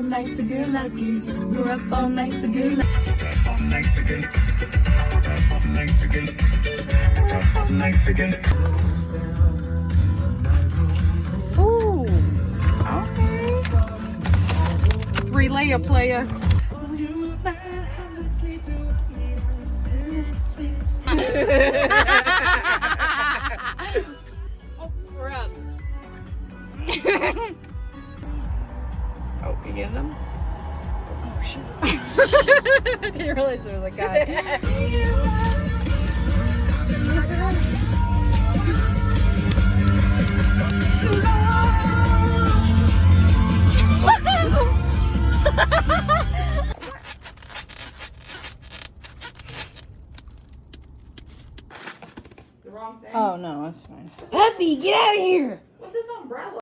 all night to get lucky. We're up all night to get lucky. Up all night to get Up all night to get Ooh. Okay. 3-layer player. Oh, crap. Oh, you get them? Oh, shit. I didn't realize there was a guy. The wrong thing. Oh, no, that's fine. Happy, get out of here!